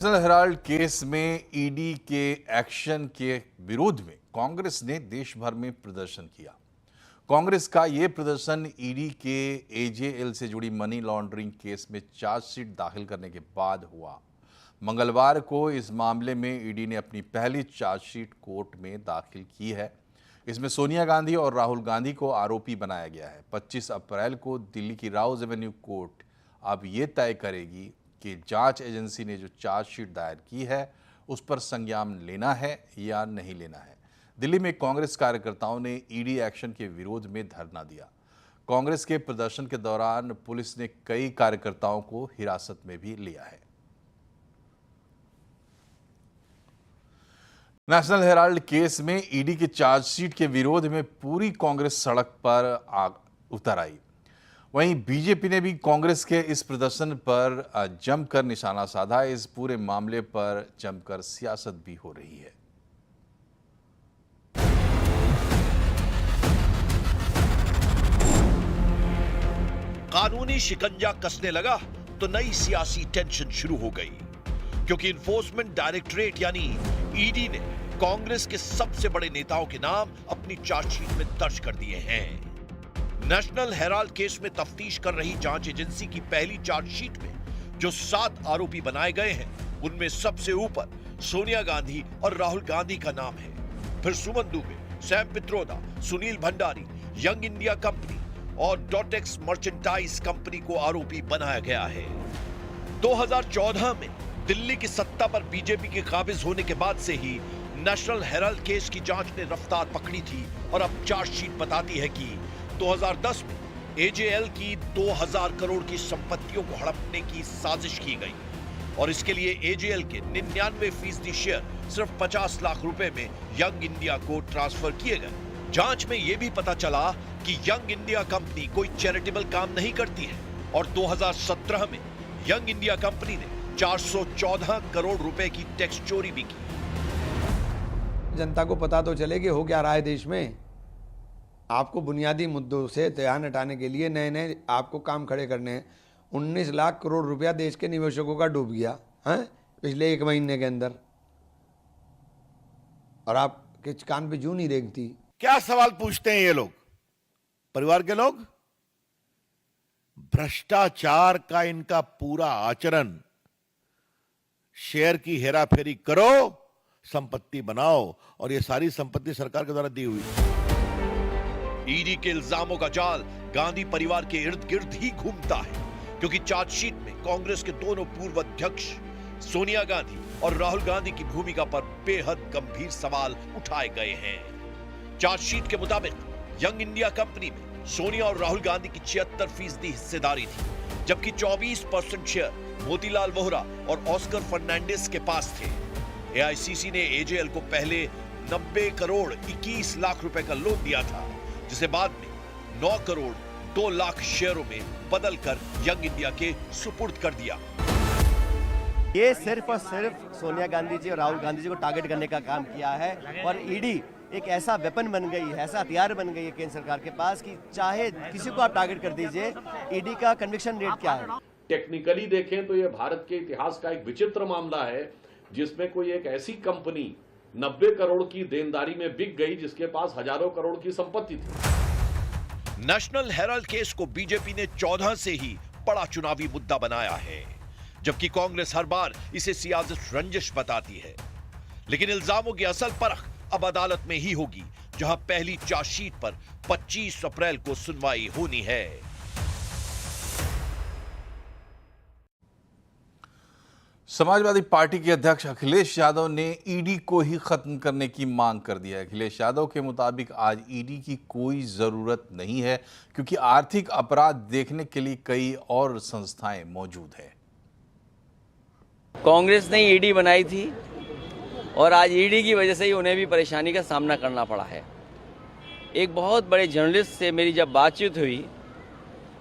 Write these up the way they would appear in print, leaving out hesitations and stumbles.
National Herald case में ED के action के विरोध में कांग्रेस ने देश भर में प्रदर्शन किया। कांग्रेस का यह प्रदर्शन ईडी के एजेएल से जुड़ी मनी लॉन्ड्रिंग केस में चार्जशीट दाखिल करने के बाद हुआ। मंगलवार को इस मामले में ईडी ने अपनी पहली चार्जशीट कोर्ट में दाखिल की है। इसमें सोनिया गांधी और राहुल गांधी को आरोपी बनाया गया है। 25 अप्रैल को दिल्ली की राउज एवेन्यू कोर्ट अब ये तय करेगी कि जांच एजेंसी ने जो चार्जशीट दायर की है उस पर संज्ञान लेना है या नहीं लेना है। दिल्ली में कांग्रेस कार्यकर्ताओं ने ईडी एक्शन के विरोध में धरना दिया। कांग्रेस के प्रदर्शन के दौरान पुलिस ने कई कार्यकर्ताओं को हिरासत में भी लिया है। नेशनल हेराल्ड केस में ईडी की चार्जशीट के विरोध में पूरी कांग्रेस सड़क पर उतर आई। वहीं बीजेपी ने भी कांग्रेस के इस प्रदर्शन पर जमकर निशाना साधा। इस पूरे मामले पर जमकर सियासत भी हो रही है। कानूनी शिकंजा कसने लगा तो नई सियासी टेंशन शुरू हो गई, क्योंकि इन्फोर्समेंट डायरेक्टरेट यानी ईडी ने कांग्रेस के सबसे बड़े नेताओं के नाम अपनी चार्जशीट में दर्ज कर दिए हैं। नेशनल हेराल्ड केस में तफ्तीश कर रही जांच एजेंसी की पहली चार्जशीट में जो 7 आरोपी बनाए गए हैं, उनमें सबसे ऊपर सोनिया गांधी और राहुल गांधी का नाम है। फिर Suman Dubey, Sam Pitroda, Sunil Bhandari, young India company और डॉटेक्स मर्चेंटाइज कंपनी को आरोपी बनाया गया है। 2014 में दिल्ली की सत्ता पर बीजेपी के काबिज होने के बाद से ही नेशनल हेराल्ड केस की जांच ने रफ्तार पकड़ी थी और अब चार्जशीट बताती है कि 2010 में एजेएल की 2000 करोड़ की संपत्तियों को हड़पने की साजिश की गई और इसके लिए एजेएल के 99% शेयर सिर्फ 50 लाख रुपए में यंग इंडिया को ट्रांसफर किए गए। जांच में यह भी पता चला कि यंग इंडिया कंपनी कोई चैरिटेबल काम नहीं करती है और 2017 में यंग इंडिया कंपनी ने 414 करोड़ रुपए की टैक्स चोरी भी की। जनता को पता तो चले कि हो क्या रहा है देश में। आपको बुनियादी मुद्दों से ध्यान हटाने के लिए नए नए आपको काम खड़े करने हैं। 19 लाख करोड़ रुपया देश के निवेशकों का डूब गया है पिछले 1 महीने के अंदर, और आपके कान पे जूं नहीं रेंगती। क्या सवाल पूछते हैं ये लोग, परिवार के लोग? भ्रष्टाचार का इनका पूरा आचरण, शेयर की हेराफेरी करो, संपत्ति बनाओ, और ये सारी संपत्ति सरकार के द्वारा दी हुई। ईडी के इल्जामों का जाल गांधी परिवार के इर्द गिर्द ही घूमता है, क्योंकि चार्जशीट में कांग्रेस के दोनों पूर्व अध्यक्ष सोनिया गांधी और राहुल गांधी की भूमिका पर बेहद गंभीर सवाल उठाए गए हैं। चार्जशीट के मुताबिक यंग इंडिया कंपनी में सोनिया और राहुल गांधी की 76% हिस्सेदारी थी, जबकि 24% शेयर मोतीलाल वोहरा और ऑस्कर फर्नांडिस के पास थे। एआईसीसी ने एजेएल को पहले 90 करोड़ 21 लाख रुपए का लोन दिया था, जिसे बाद में 9 करोड़ 2 लाख शेयरों में बदलकर यंग इंडिया के सुपुर्द कर दिया। ये सिर्फ और सिर्फ सोनिया गांधी जी और राहुल गांधी जी को टारगेट करने का काम किया है, और ईडी एक ऐसा वेपन बन गई है, ऐसा हथियार बन गई है केंद्र सरकार के पास कि चाहे किसी को आप टारगेट कर दीजिए। ईडी का कन्विक्शन रेट क्या है? टेक्निकली देखें तो यह भारत के इतिहास का एक विचित्र मामला है, जिसमें कोई एक ऐसी कंपनी 90 करोड़ की देनदारी में बिक गई जिसके पास हजारों करोड़ की संपत्ति थी। नेशनल हेराल्ड केस को बीजेपी ने 14 से ही बड़ा चुनावी मुद्दा बनाया है, जबकि कांग्रेस हर बार इसे सियासत रंजिश बताती है। लेकिन इल्जामों की असल परख अब अदालत में ही होगी, जहां पहली चार्जशीट पर 25 अप्रैल को सुनवाई होनी है। समाजवादी पार्टी के अध्यक्ष अखिलेश यादव ने ईडी को ही खत्म करने की मांग कर दी है। अखिलेश यादव के मुताबिक आज ईडी की कोई जरूरत नहीं है, क्योंकि आर्थिक अपराध देखने के लिए कई और संस्थाएं मौजूद है। कांग्रेस ने ईडी बनाई थी और आज ईडी की वजह से ही उन्हें भी परेशानी का सामना करना पड़ा है। एक बहुत बड़े जर्नलिस्ट से मेरी जब बातचीत हुई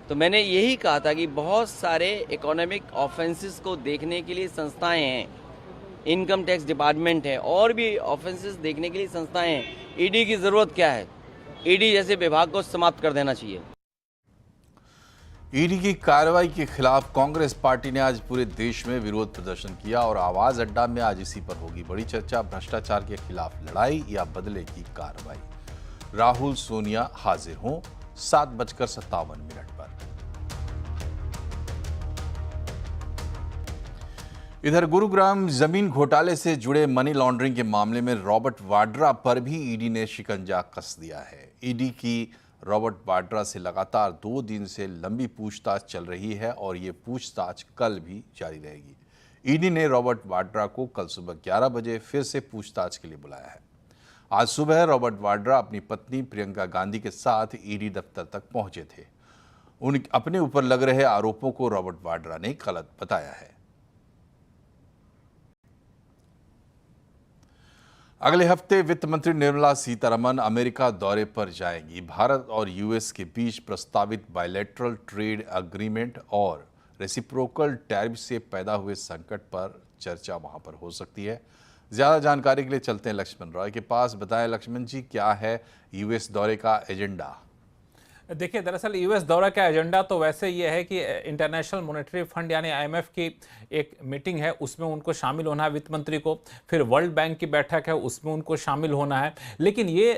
तो मैंने यही कहा था कि बहुत सारे इकोनॉमिक ऑफेंसेस को देखने के लिए संस्थाएं हैं, इनकम टैक्स डिपार्टमेंट है, और भी ऑफेंसेस देखने के लिए संस्थाएं हैं। ईडी की ज़रूरत क्या है? ईडी जैसे विभाग को समाप्त कर देना चाहिए। ईडी की कार्रवाई के खिलाफ कांग्रेस पार्टी ने आज पूरे देश में विरोध प्रदर्शन किया और आवाज अड्डा में आज इसी पर होगी बड़ी चर्चा। भ्रष्टाचार के खिलाफ लड़ाई या बदले की कार्रवाई। राहुल सोनिया हाजिर हों 7:57 पर। इधर गुरुग्राम जमीन घोटाले से जुड़े मनी लॉन्ड्रिंग के मामले में रॉबर्ट वाड्रा पर भी ईडी ने शिकंजा कस दिया है। ईडी की रॉबर्ट वाड्रा से लगातार 2 दिन से लंबी पूछताछ चल रही है और ये पूछताछ कल भी जारी रहेगी। ईडी ने रॉबर्ट वाड्रा को कल सुबह 11 बजे फिर से पूछताछ के लिए बुलाया है। आज सुबह रॉबर्ट वाड्रा अपनी पत्नी प्रियंका गांधी के साथ ईडी दफ्तर तक पहुंचे थे। अपने ऊपर लग रहे आरोपों को रॉबर्ट वाड्रा ने गलत बताया है। अगले हफ्ते वित्त मंत्री निर्मला सीतारमण अमेरिका दौरे पर जाएंगी। भारत और यूएस के बीच प्रस्तावित बायलैटरल ट्रेड एग्रीमेंट और रेसिप्रोकल टैरिफ से पैदा हुए संकट पर चर्चा वहां पर हो सकती है। ज्यादा जानकारी के लिए चलते हैं लक्ष्मण रॉय के पास। बताएं लक्ष्मण जी, क्या है यूएस दौरे का एजेंडा? देखिए, दरअसल यूएस दौरा का एजेंडा तो वैसे ये है कि इंटरनेशनल मॉनेटरी फंड यानी आईएमएफ की एक मीटिंग है, उसमें उनको शामिल होना है वित्त मंत्री को। फिर वर्ल्ड बैंक की बैठक है, उसमें उनको शामिल होना है। लेकिन ये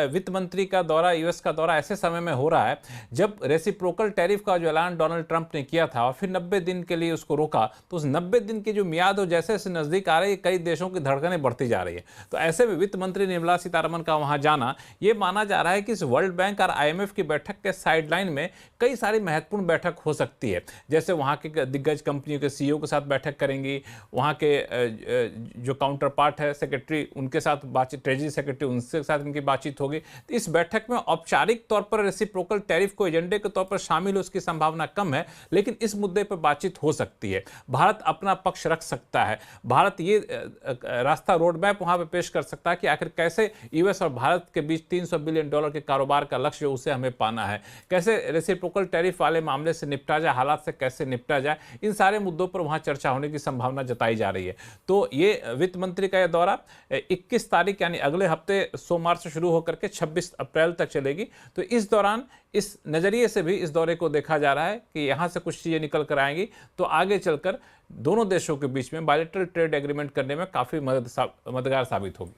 वित्त मंत्री का दौरा, यूएस का दौरा ऐसे समय में हो रहा है जब रेसिप्रोकल टैरिफ का जो ऐलान डोनाल्ड ट्रंप ने किया था और फिर 90 दिन के लिए उसको रोका, तो उस 90 दिन की जो मियाद हो जैसे जैसे नज़दीक आ रही है, कई देशों की धड़कनें बढ़ती जा रही है। तो ऐसे में वित्त मंत्री निर्मला सीतारमण का वहाँ जाना, ये माना जा रहा है कि इस वर्ल्ड बैंक और आईएमएफ की बैठक के साइडलाइन में कई सारी महत्वपूर्ण बैठक हो सकती है। जैसे वहाँ के दिग्गज कंपनियों के सीईओ के साथ बैठक करेंगी, वहाँ के जो काउंटर पार्ट है सेक्रेटरी, उनके साथ बातचीत, ट्रेजरी सेक्रेटरी, उनके साथ उनकी बातचीत होगी। इस बैठक में औपचारिक तौर पर रेसिप्रोकल टैरिफ को एजेंडे के तौर पर शामिल हो उसकी संभावना कम है, लेकिन इस मुद्दे पर बातचीत हो सकती है। भारत अपना पक्ष रख सकता है। भारत ये रास्ता रोड मैप वहाँ पर पेश कर सकता है कि आखिर कैसे यूएस और भारत के बीच $300 बिलियन के कारोबार का लक्ष्य उसे हमें पाना है, कैसे रेसिप्रोकल टैरिफ वाले मामले से निपटा जाए, हालात से कैसे निपटा जाए। इन सारे मुद्दों पर वहां चर्चा होने की संभावना जताई जा रही है। तो ये वित्त मंत्री का यह दौरा 21 तारीख यानी अगले हफ्ते सोमवार से शुरू होकर के 26 अप्रैल तक चलेगी। तो इस दौरान इस नजरिए से भी इस दौरे को देखा जा रहा है कि यहां से कुछ चीजें निकल कर आएंगी तो आगे चलकर दोनों देशों के बीच में बायलैटरल ट्रेड एग्रीमेंट करने में काफी मददगार साबित होगी।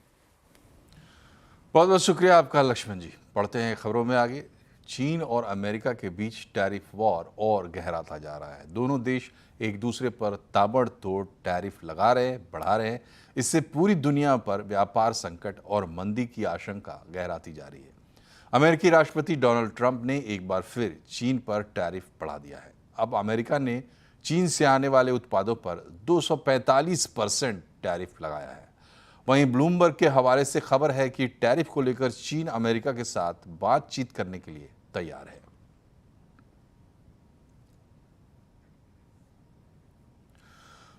बहुत बहुत शुक्रिया आपका लक्ष्मण जी। पढ़ते हैं खबरों में आगे। चीन और अमेरिका के बीच टैरिफ वॉर और गहराता जा रहा है। दोनों देश एक दूसरे पर ताबड़तोड़ टैरिफ लगा रहे हैं, बढ़ा रहे हैं। इससे पूरी दुनिया पर व्यापार संकट और मंदी की आशंका गहराती जा रही है। अमेरिकी राष्ट्रपति डोनाल्ड ट्रंप ने एक बार फिर चीन पर टैरिफ बढ़ा दिया है। अब अमेरिका ने चीन से आने वाले उत्पादों पर 245% टैरिफ लगाया है। वहीं ब्लूमबर्ग के हवाले से खबर है कि टैरिफ को लेकर चीन अमेरिका के साथ बातचीत करने के लिए तैयार है।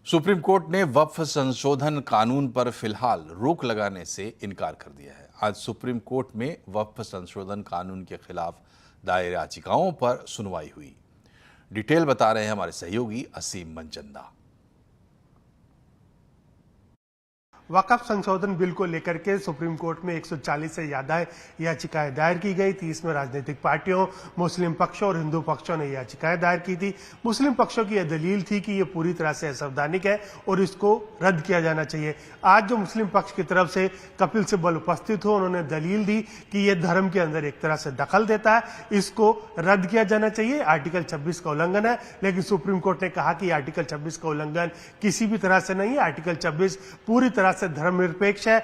सुप्रीम कोर्ट ने वक्फ संशोधन कानून पर फिलहाल रोक लगाने से इनकार कर दिया है। आज सुप्रीम कोर्ट में वक्फ संशोधन कानून के खिलाफ दायर याचिकाओं पर सुनवाई हुई। डिटेल बता रहे हैं हमारे सहयोगी असीम मनचंदा। वक्फ संशोधन बिल को लेकर के सुप्रीम कोर्ट में 140 से ज्यादा याचिकाएं दायर की गई थी। इसमें राजनीतिक पार्टियों, मुस्लिम पक्षों और हिंदू पक्षों ने याचिकाएं दायर की थी। मुस्लिम पक्षों की यह दलील थी कि यह पूरी तरह से असंवैधानिक है और इसको रद्द किया जाना चाहिए। आज जो मुस्लिम पक्ष की तरफ से कपिल सिब्बल उपस्थित हो, उन्होंने दलील दी कि यह धर्म के अंदर एक तरह से दखल देता है, इसको रद्द किया जाना चाहिए, आर्टिकल 26 का उल्लंघन है। लेकिन सुप्रीम कोर्ट ने कहा कि आर्टिकल 26 का उल्लंघन किसी भी तरह से नहीं है। आर्टिकल 26 पूरी तरह से धर्मनिरपेक्ष है।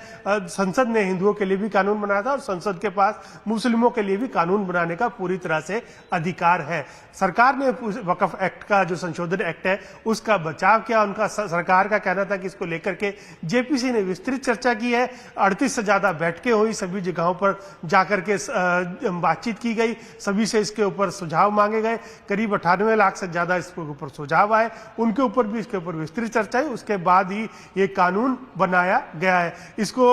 संसद ने हिंदुओं के लिए भी कानून बनाया था और संसद के पास मुस्लिमों के लिए भी कानून बनाने का पूरी तरह से अधिकार है। सरकार ने वक्फ एक्ट का जो संशोधन एक्ट है उसका बचाव किया। उनका सरकार का कहना था कि इसको लेकर के जेपीसी ने विस्तृत चर्चा की है। 38 से ज्यादा बैठकें हुई, सभी जगहों पर जाकर के बातचीत की गई, सभी से इसके ऊपर सुझाव मांगे गए। करीब 98 लाख से ज्यादा इसके ऊपर सुझाव आए, उनके ऊपर भी इसके ऊपर विस्तृत चर्चा हुई। उसके बाद ही ये कानून बनाया बताया गया है। इसको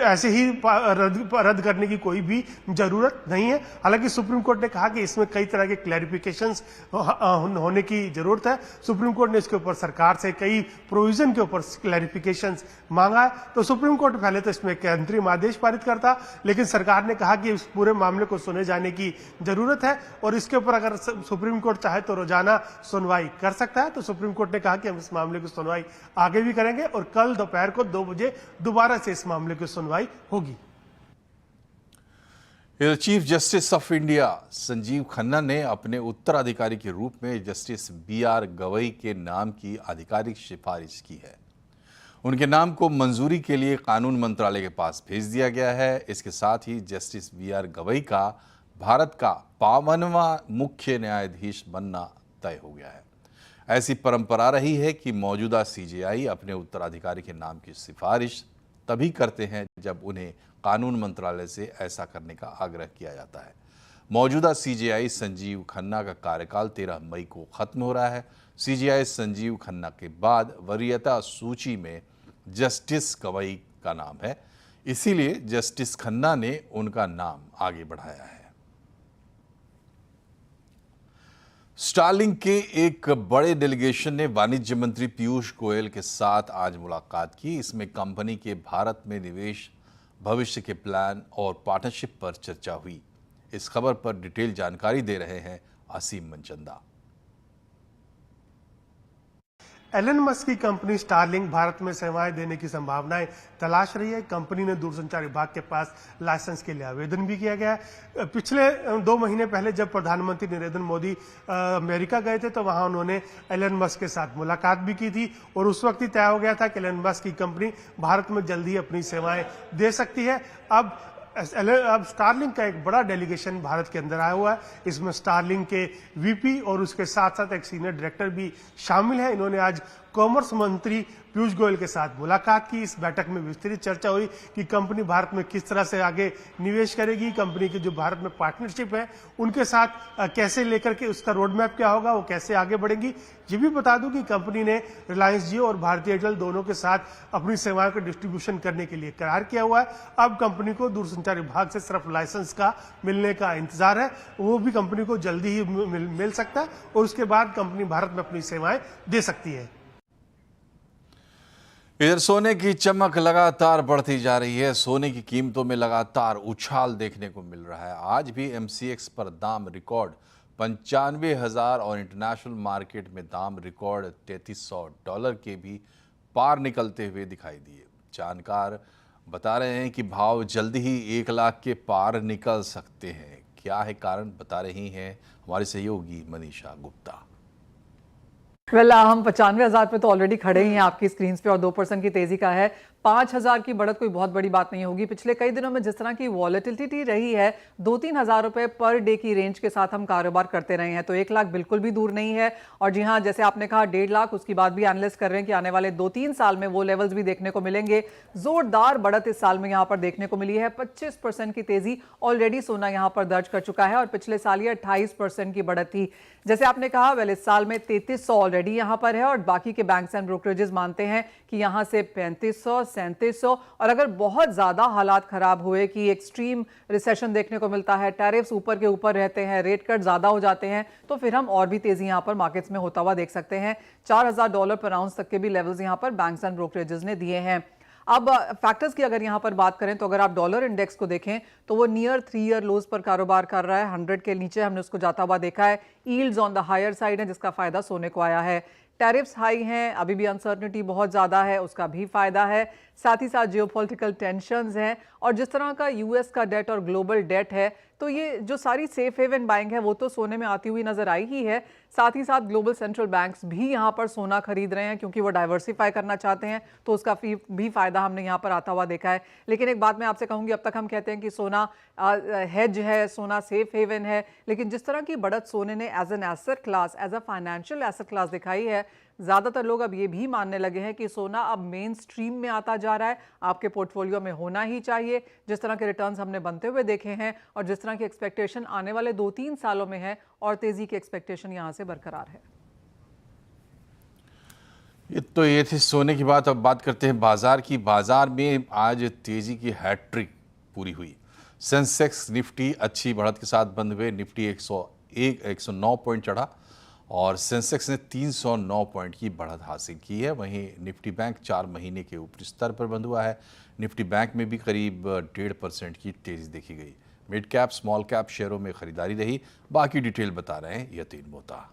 ऐसे ही रद्द करने की कोई भी जरूरत नहीं है। हालांकि सुप्रीम कोर्ट ने कहा कि इसमें कई तरह के क्लैरिफिकेशंस होने की जरूरत है। सुप्रीम कोर्ट ने इसके ऊपर सरकार से कई प्रोविजन के ऊपर क्लैरिफिकेशंस मांगा है। तो सुप्रीम कोर्ट पहले तो इसमें एक अंतरिम आदेश पारित करता, लेकिन सरकार ने कहा कि इस पूरे मामले को सुने जाने की जरूरत है और इसके ऊपर अगर सुप्रीम कोर्ट चाहे तो रोजाना सुनवाई कर सकता है। तो सुप्रीम कोर्ट ने कहा कि हम इस मामले की सुनवाई आगे भी करेंगे और कल दोपहर को 2 बजे दोबारा से इस मामले की सुनवाई होगी। Chief justice of India Sanjeev Khanna ने अपने उत्तराधिकारी के रूप में जस्टिस BR गवई के नाम की आधिकारिक सिफारिश की है। उनके नाम को मंजूरी के लिए कानून मंत्रालय के पास भेज दिया गया है। इसके साथ ही जस्टिस BR गवई का भारत का 52वां मुख्य न्यायाधीश बनना तय हो गया है। ऐसी परंपरा रही है कि मौजूदा CJI अपने उत्तराधिकारी के नाम की सिफारिश तभी करते हैं जब उन्हें कानून मंत्रालय से ऐसा करने का आग्रह किया जाता है। मौजूदा CJI संजीव खन्ना का कार्यकाल 13 मई को खत्म हो रहा है। CJI संजीव खन्ना के बाद वरीयता सूची में जस्टिस गवई का नाम है, इसीलिए जस्टिस खन्ना ने उनका नाम आगे बढ़ाया है। स्टारलिंक के एक बड़े डेलीगेशन ने वाणिज्य मंत्री पीयूष गोयल के साथ आज मुलाकात की। इसमें कंपनी के भारत में निवेश, भविष्य के प्लान और पार्टनरशिप पर चर्चा हुई। इस खबर पर डिटेल जानकारी दे रहे हैं असीम मनचंदा। एलन मस्क की कंपनी स्टारलिंक भारत में सेवाएं देने की संभावनाएं तलाश रही है। कंपनी ने दूरसंचार विभाग के पास लाइसेंस के लिए आवेदन भी किया गया है। पिछले 2 महीने पहले जब प्रधानमंत्री नरेंद्र मोदी अमेरिका गए थे तो वहां उन्होंने एलन मस्क के साथ मुलाकात भी की थी और उस वक्त ही तय हो गया था कि एलन मस्क की कंपनी भारत में जल्दी ही अपनी सेवाएं दे सकती है। अब स्टारलिंक का एक बड़ा डेलीगेशन भारत के अंदर आया हुआ है। इसमें स्टारलिंक के VP और उसके साथ साथ एक सीनियर डायरेक्टर भी शामिल है। इन्होंने आज कॉमर्स मंत्री पीयूष गोयल के साथ मुलाकात की। इस बैठक में विस्तृत चर्चा हुई कि कंपनी भारत में किस तरह से आगे निवेश करेगी, कंपनी की जो भारत में पार्टनरशिप है उनके साथ कैसे लेकर के उसका रोड मैप क्या होगा, वो कैसे आगे बढ़ेंगी। ये भी बता दूं कि कंपनी ने रिलायंस जियो और भारतीय एयरटेल दोनों के साथ अपनी सेवाओं का डिस्ट्रीब्यूशन करने के लिए करार किया हुआ है। अब कंपनी को दूरसंचार विभाग से सिर्फ लाइसेंस का मिलने का इंतजार है, वो भी कंपनी को जल्दी ही मिल सकता है और उसके बाद कंपनी भारत में अपनी सेवाएं दे सकती है। इधर सोने की चमक लगातार बढ़ती जा रही है। सोने की कीमतों में लगातार उछाल देखने को मिल रहा है। आज भी MCX पर दाम रिकॉर्ड 95,000 और इंटरनेशनल मार्केट में दाम रिकॉर्ड $3300 के भी पार निकलते हुए दिखाई दिए। जानकार बता रहे हैं कि भाव जल्द ही 1 लाख के पार निकल सकते हैं। क्या है कारण, बता रही हैं हमारी सहयोगी मनीषा गुप्ता। हम 95,000 पे तो ऑलरेडी खड़े ही हैं आपकी स्क्रीन पे और 2% की तेजी का है। 5,000 की बढ़त कोई बहुत बड़ी बात नहीं होगी। पिछले कई दिनों में जिस तरह की वॉलेटिलिटी रही है, 2-3 हज़ार रुपए पर डे की रेंज के साथ हम कारोबार करते रहे हैं, तो 1 लाख बिल्कुल भी दूर नहीं है। और जी हाँ, जैसे आपने कहा 1.5 लाख, उसकी बात भी एनालिस्ट कर रहे हैं कि आने वाले 2-3 साल में वो लेवल्स भी देखने को मिलेंगे। जोरदार बढ़त इस साल में यहाँ पर देखने को मिली है। 25% की तेजी ऑलरेडी सोना यहाँ पर दर्ज कर चुका है और पिछले साल ये 28% की बढ़त थी। जैसे आपने कहा, वेल इस साल में 3300 ऑलरेडी यहाँ पर है और बाकी के बैंक्स एंड ब्रोकरेजेस मानते हैं कि यहाँ से 3500, 3700 और अगर बहुत ज्यादा हालात खराब हुए कि एक्सट्रीम रिसेशन देखने को मिलता है, टैरिफ्स ऊपर के ऊपर रहते हैं, रेट कट ज्यादा हो जाते हैं, तो फिर हम और भी तेजी यहाँ पर मार्केट्स में होता हुआ देख सकते हैं। $4,000 पर आउंस तक के भी लेवल्स यहाँ पर बैंक्स एंड ब्रोकरेजेस ने दिए हैं। अब फैक्टर्स की अगर यहां पर बात करें तो अगर आप डॉलर इंडेक्स को देखें तो वो नियर 3 ईयर लोज पर कारोबार कर रहा है। 100 के नीचे हमने उसको जाता हुआ देखा है। Yields on the higher side है, जिसका फायदा सोने को आया है। टैरिफ्स हाई हैं, अभी भी अनसर्टनिटी बहुत ज़्यादा है, उसका भी फायदा है। साथ ही साथ जियोपॉलिटिकल टेंशंस हैं और जिस तरह का यूएस का डेट और ग्लोबल डेट है, तो ये जो सारी सेफ हेवन बाइंग है वो तो सोने में आती हुई नजर आई ही है। साथ ही साथ ग्लोबल सेंट्रल बैंक्स भी यहाँ पर सोना खरीद रहे हैं क्योंकि वो डाइवर्सिफाई करना चाहते हैं, तो उसका भी फायदा हमने यहाँ पर आता हुआ देखा है। लेकिन एक बात मैं आपसे कहूँगी, अब तक हम कहते हैं कि सोना हेज है, सोना सेफ हेवन है, लेकिन जिस तरह की बढ़त सोने ने as an asset class, as a financial asset class दिखाई है, ज़्यादातर लोग अब ये भी मानने लगे हैं कि सोना अब मेन स्ट्रीम में आता जा रहा है, आपके पोर्टफोलियो में होना ही चाहिए। जिस तरह के रिटर्न्स हमने बनते हुए देखे हैं और जिस तरह की एक्सपेक्टेशन आने वाले 2-3 सालों में है और तेज़ी की एक्सपेक्टेशन यहाँ से बरकरार है। ये थी सोने की बात। अब बात करते हैं बाजार की। बाजार में आज तेजी की हैट्रिक पूरी हुई। सेंसेक्स निफ्टी अच्छी बढ़त के साथ बंद हुए। निफ्टी 109 पॉइंट चढ़ा और सेंसेक्स ने 309 पॉइंट की बढ़त हासिल की है। वहीं निफ्टी बैंक 4 महीने के ऊपरी स्तर पर बंद हुआ है। निफ्टी बैंक में भी करीब 1.5% की तेजी देखी गई। मिड कैप स्मॉल कैप शेयरों में खरीदारी रही। बाकी डिटेल बता रहे हैं यतीन मोता।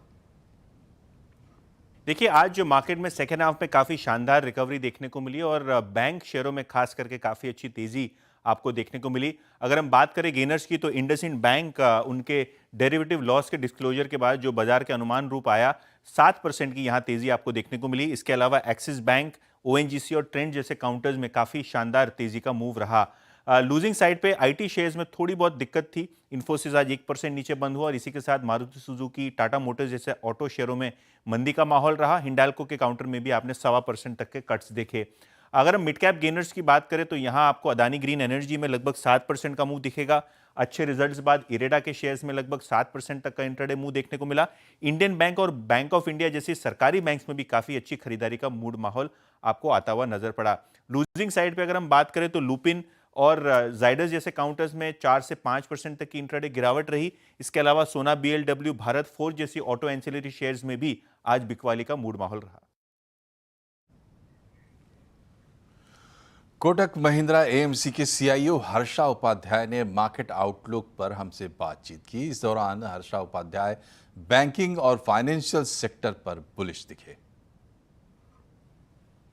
देखिए, आज जो मार्केट में सेकेंड हाफ में काफ़ी शानदार रिकवरी देखने को मिली और बैंक शेयरों में खास करके काफ़ी अच्छी तेज़ी आपको देखने को मिली। अगर हम बात करें गेनर्स की तो इंडसइंड बैंक उनके डेरिवेटिव लॉस के डिस्क्लोजर के बाद जो बाजार के अनुमान रूप आया 7% की यहाँ तेज़ी आपको देखने को मिली। इसके अलावा एक्सिस बैंक, ओएनजीसी और ट्रेंड जैसे काउंटर्स में काफ़ी शानदार तेज़ी का मूव रहा। लूजिंग साइड पे आईटी शेयर्स में थोड़ी बहुत दिक्कत थी। इन्फोसिस आज 1% नीचे बंद हुआ और इसी के साथ मारुति सुजुकी, टाटा मोटर्स जैसे ऑटो शेयरों में मंदी का माहौल रहा। हिंडाल्को के काउंटर में भी आपने 1.25% तक के कट्स देखे। अगर हम मिड कैप गेनर्स की बात करें तो यहां आपको अदानी ग्रीन एनर्जी में लगभग 7% का मूव दिखेगा। अच्छे रिजल्ट्स बाद इरेडा के शेयर्स में लगभग 7% तक का इंट्राडे मूव देखने को मिला। इंडियन बैंक और बैंक ऑफ इंडिया जैसी सरकारी बैंक्स में भी काफी अच्छी खरीदारी का मूड माहौल आपको आता हुआ नजर पड़ा। लूजिंग साइड पे अगर हम बात करें तो लुपिन और जाइडस जैसे काउंटर्स में 4 से 5% तक की इंट्राडे गिरावट रही। इसके अलावा सोना, बीएलडब्ल्यू, भारत फोर्ज जैसी ऑटो एंसिलरी शेयर्स में भी आज बिकवाली का मूड माहौल रहा। कोटक महिंद्रा एएमसी के सीईओ हर्षा उपाध्याय ने मार्केट आउटलुक पर हमसे बातचीत की। इस दौरान हर्षा उपाध्याय बैंकिंग और फाइनेंशियल सेक्टर पर बुलिश दिखे।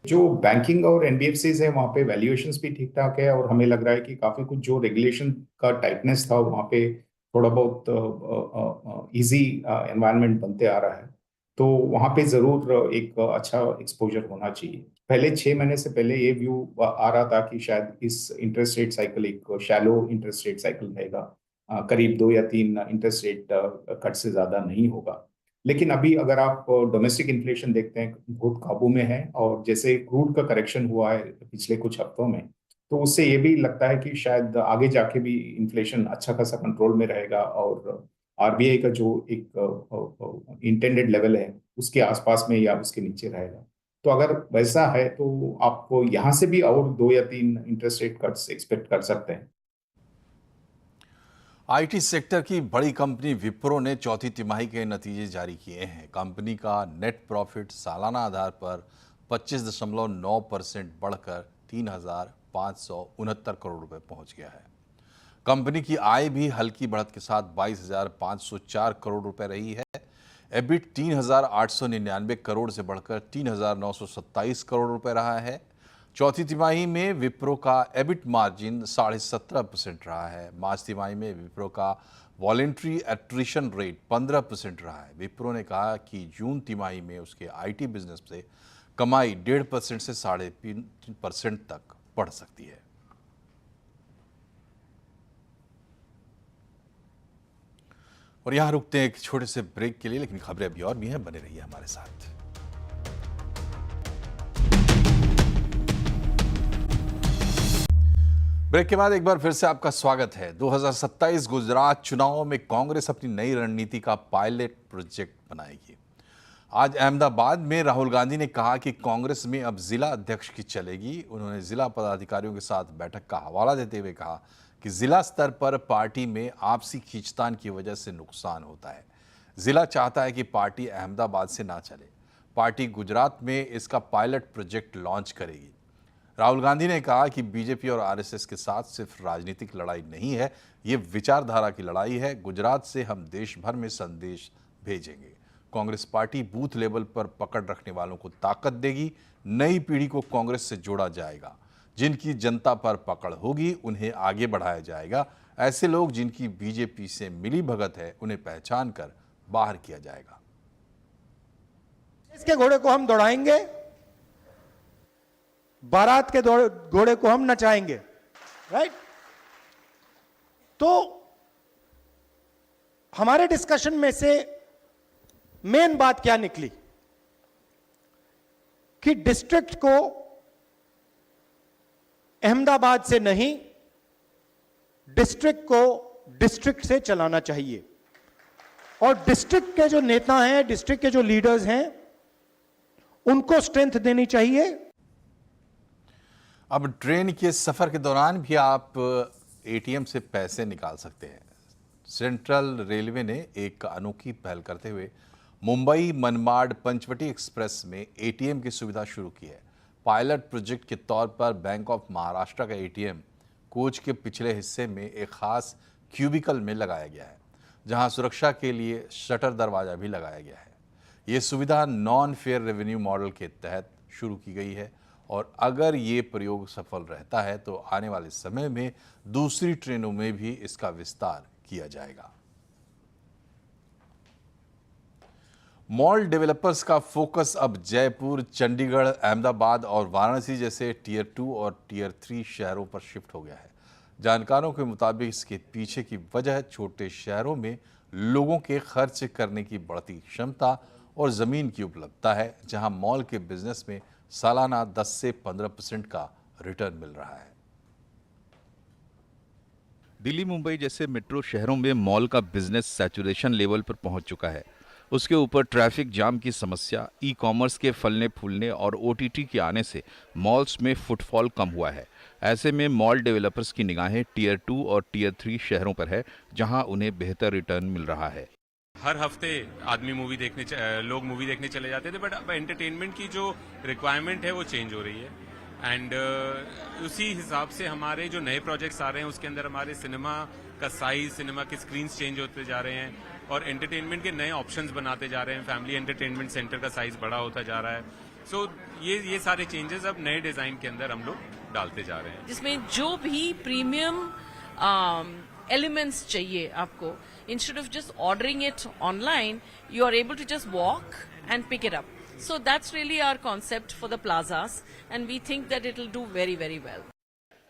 जो बैंकिंग और एनबीएफसीज है वहाँ पे वैल्यूएशंस भी ठीक ठाक है और हमें लग रहा है कि काफ़ी कुछ जो रेगुलेशन का टाइटनेस था वहाँ पे थोड़ा बहुत इजी एनवायरनमेंट बनते आ रहा है, तो वहाँ पे ज़रूर एक अच्छा एक्सपोजर होना चाहिए। पहले 6 महीने से पहले ये व्यू आ रहा था कि शायद इस इंटरेस्ट रेट साइकिल एक शैलो इंटरेस्ट रेट साइकिल रहेगा, करीब 2 या 3 इंटरेस्ट रेट कट से ज़्यादा नहीं होगा। लेकिन अभी अगर आप डोमेस्टिक इन्फ्लेशन देखते हैं बहुत काबू में है और जैसे क्रूड का करेक्शन हुआ है पिछले कुछ हफ्तों में, तो उससे ये भी लगता है कि शायद आगे जाके भी इन्फ्लेशन अच्छा खासा कंट्रोल में रहेगा और आरबीआई का जो एक इंटेंडेड लेवल है उसके आसपास में या उसके नीचे रहेगा। तो अगर वैसा है तो आपको यहाँ से भी और 2 या 3 इंटरेस्ट रेट कट्स एक्सपेक्ट कर सकते हैं। आईटी सेक्टर की बड़ी कंपनी विप्रो ने चौथी तिमाही के नतीजे जारी किए हैं। कंपनी का नेट प्रॉफिट सालाना आधार पर 25.9% बढ़कर 3,569 करोड़ रुपए पहुंच गया है। कंपनी की आय भी हल्की बढ़त के साथ 22,504 करोड़ रुपए रही है। एबिट 3,899 करोड़ से बढ़कर 3,927 करोड़ रुपए रहा है। चौथी तिमाही में विप्रो का एबिट मार्जिन 17.5% रहा है। मार्च तिमाही में विप्रो का वॉलेंट्री एट्रिशन रेट 15% रहा है। विप्रो ने कहा कि जून तिमाही में उसके आईटी बिजनेस से कमाई 1.5% से 3.5% तक बढ़ सकती है। और यहां रुकते हैं एक छोटे से ब्रेक के लिए, लेकिन खबरें अभी और भी हैं, बने रहिए हमारे साथ। ब्रेक के बाद एक बार फिर से आपका स्वागत है। 2027 गुजरात चुनावों में कांग्रेस अपनी नई रणनीति का पायलट प्रोजेक्ट बनाएगी। आज अहमदाबाद में राहुल गांधी ने कहा कि कांग्रेस में अब जिला अध्यक्ष की चलेगी। उन्होंने जिला पदाधिकारियों के साथ बैठक का हवाला देते हुए कहा कि जिला स्तर पर पार्टी में आपसी खींचतान की वजह से नुकसान होता है। जिला चाहता है कि पार्टी अहमदाबाद से ना चले। पार्टी गुजरात में इसका पायलट प्रोजेक्ट लॉन्च करेगी। राहुल गांधी ने कहा कि बीजेपी और आरएसएस के साथ सिर्फ राजनीतिक लड़ाई नहीं है, ये विचारधारा की लड़ाई है। गुजरात से हम देश भर में संदेश भेजेंगे। कांग्रेस पार्टी बूथ लेवल पर पकड़ रखने वालों को ताकत देगी। नई पीढ़ी को कांग्रेस से जोड़ा जाएगा। जिनकी जनता पर पकड़ होगी उन्हें आगे बढ़ाया जाएगा। ऐसे लोग जिनकी बीजेपी से मिली भगत है उन्हें पहचान कर बाहर किया जाएगा। इसके घोड़े को हम दौड़ाएंगे, बारात के घोड़े को हम नचाएंगे, राइट? तो हमारे डिस्कशन में से मेन बात क्या निकली कि डिस्ट्रिक्ट को अहमदाबाद से नहीं, डिस्ट्रिक्ट को डिस्ट्रिक्ट से चलाना चाहिए। और डिस्ट्रिक्ट के जो नेता हैं, डिस्ट्रिक्ट के जो लीडर्स हैं, उनको स्ट्रेंथ देनी चाहिए। अब ट्रेन के सफर के दौरान भी आप एटीएम से पैसे निकाल सकते हैं। सेंट्रल रेलवे ने एक अनोखी पहल करते हुए मुंबई मनमाड पंचवटी एक्सप्रेस में एटीएम की सुविधा शुरू की है। पायलट प्रोजेक्ट के तौर पर बैंक ऑफ महाराष्ट्र का एटीएम कोच के पिछले हिस्से में एक खास क्यूबिकल में लगाया गया है, जहां सुरक्षा के लिए शटर दरवाजा भी लगाया गया है। ये सुविधा नॉन फेयर रेवेन्यू मॉडल के तहत शुरू की गई है और अगर ये प्रयोग सफल रहता है तो आने वाले समय में दूसरी ट्रेनों में भी इसका विस्तार किया जाएगा। मॉल डेवलपर्स का फोकस अब जयपुर, चंडीगढ़, अहमदाबाद और वाराणसी जैसे टियर 2 और टियर 3 शहरों पर शिफ्ट हो गया है। जानकारों के मुताबिक इसके पीछे की वजह छोटे शहरों में लोगों के खर्च करने की बढ़ती क्षमता और ज़मीन की उपलब्धता है, जहां मॉल के बिजनेस में सालाना 10 से 15% का रिटर्न मिल रहा है। दिल्ली, मुंबई जैसे मेट्रो शहरों में मॉल का बिजनेस सैचुरेशन लेवल पर पहुंच चुका है। उसके ऊपर ट्रैफिक जाम की समस्या, ई कॉमर्स के फलने फूलने और ओटीटी के आने से मॉल्स में फुटफॉल कम हुआ है। ऐसे में मॉल डेवलपर्स की निगाहें टियर 2 और टियर 3 शहरों पर है, जहां उन्हें बेहतर रिटर्न मिल रहा है। हर हफ्ते आदमी लोग मूवी देखने चले जाते थे, बट अब एंटरटेनमेंट की जो रिक्वायरमेंट है वो चेंज हो रही है। एंड उसी हिसाब से हमारे जो नए प्रोजेक्ट्स आ रहे हैं उसके अंदर हमारे सिनेमा का साइज, सिनेमा के स्क्रीन्स चेंज होते जा रहे हैं और एंटरटेनमेंट के नए ऑप्शंस बनाते जा रहे हैं। फैमिली एंटरटेनमेंट सेंटर का साइज बड़ा होता जा रहा है। सो ये सारे चेंजेस अब नए डिजाइन के अंदर हम लोग डालते जा रहे हैं, जिसमें जो भी प्रीमियम एलिमेंट्स चाहिए आपको, instead of just ordering it online, you are able to just walk and pick it up. So that's really our concept for the plazas, and we think that it will do very, very well.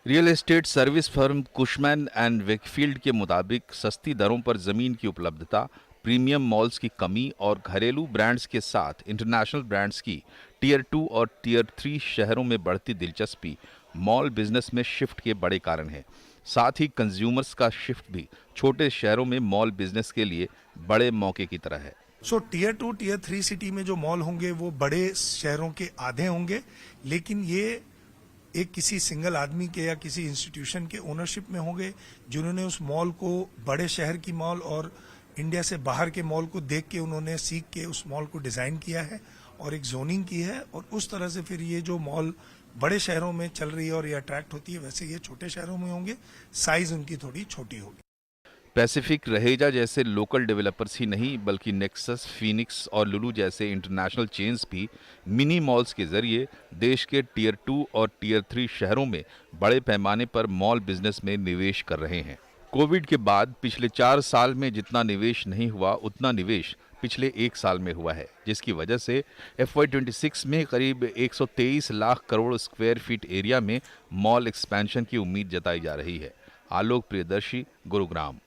Real estate service firm Cushman and Wakefield के मुताबिक सस्ती दरों पर जमीन की उपलब्धता, premium malls की कमी और घरेलू ब्रांड्स के साथ इंटरनेशनल ब्रांड्स की टियर 2 और टियर 3 शहरों में बढ़ती दिलचस्पी मॉल बिजनेस में शिफ्ट के बड़े कारण है। साथ ही कंज्यूमर्स का शिफ्ट भी छोटे शहरों में मॉल बिजनेस के लिए बड़े मौके की तरह है। सो टियर 2, टियर 3 सिटी में जो मॉल होंगे वो बड़े शहरों के आधे होंगे, लेकिन ये एक किसी सिंगल आदमी के या किसी इंस्टीट्यूशन के ओनरशिप में होंगे, जिन्होंने उस मॉल को बड़े शहर की मॉल और इंडिया से बाहर के मॉल को देख के उन्होंने सीख के उस मॉल को डिजाइन किया है और एक जोनिंग की है, और उस तरह से फिर ये जो मॉल बड़े शहरों में चल रही है और ये अट्रैक्ट होती है, वैसे ये छोटे शहरों में होंगे, साइज उनकी थोड़ी छोटी होगी। पैसिफिक, रहेजा जैसे लोकल डेवलपर्स ही नहीं बल्कि नेक्सस, फीनिक्स और लुलु जैसे इंटरनेशनल चेन्स भी मिनी मॉल्स के जरिए देश के टियर 2 और टियर 3 शहरों में बड़े पैमाने पर मॉल बिजनेस में निवेश कर रहे हैं। कोविड के बाद पिछले 4 साल में जितना निवेश नहीं हुआ, उतना निवेश पिछले 1 साल में हुआ है, जिसकी वजह से FY26 में करीब 123 lakh crore square feet area में मॉल एक्सपेंशन की उम्मीद जताई जा रही है। आलोक प्रियदर्शी, गुरुग्राम।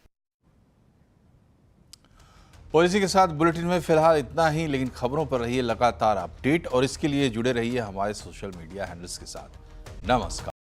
पॉलिसी के साथ बुलेटिन में फिलहाल इतना ही, लेकिन खबरों पर रहिए लगातार अपडेट और इसके लिए जुड़े रहिए हमारे सोशल मीडिया हैंडल्स के साथ। नमस्कार।